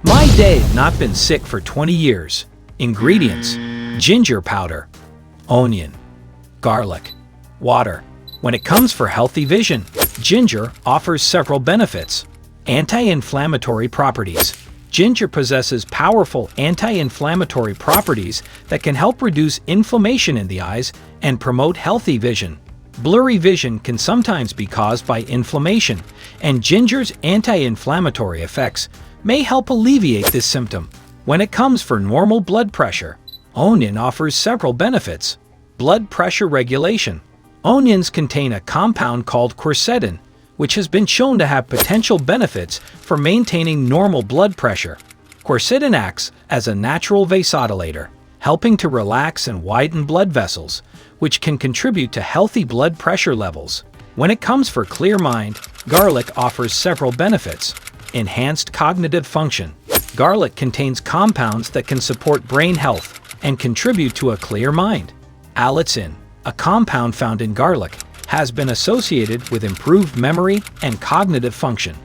My day not been sick for 20 years. Ingredients: ginger powder, onion, garlic, water. When it comes for healthy vision, ginger offers several benefits. Anti-inflammatory properties. Ginger possesses powerful anti-inflammatory properties that can help reduce inflammation in the eyes and promote healthy vision. Blurry vision can sometimes be caused by inflammation, and ginger's anti-inflammatory effects may help alleviate this symptom. When it comes for normal blood pressure, onion offers several benefits. Blood pressure regulation. Onions contain a compound called quercetin, which has been shown to have potential benefits for maintaining normal blood pressure. Quercetin acts as a natural vasodilator, helping to relax and widen blood vessels, which can contribute to healthy blood pressure levels. When it comes for clear mind, garlic offers several benefits. Enhanced cognitive function. Garlic contains compounds that can support brain health and contribute to a clear mind. Allicin, a compound found in garlic, has been associated with improved memory and cognitive function.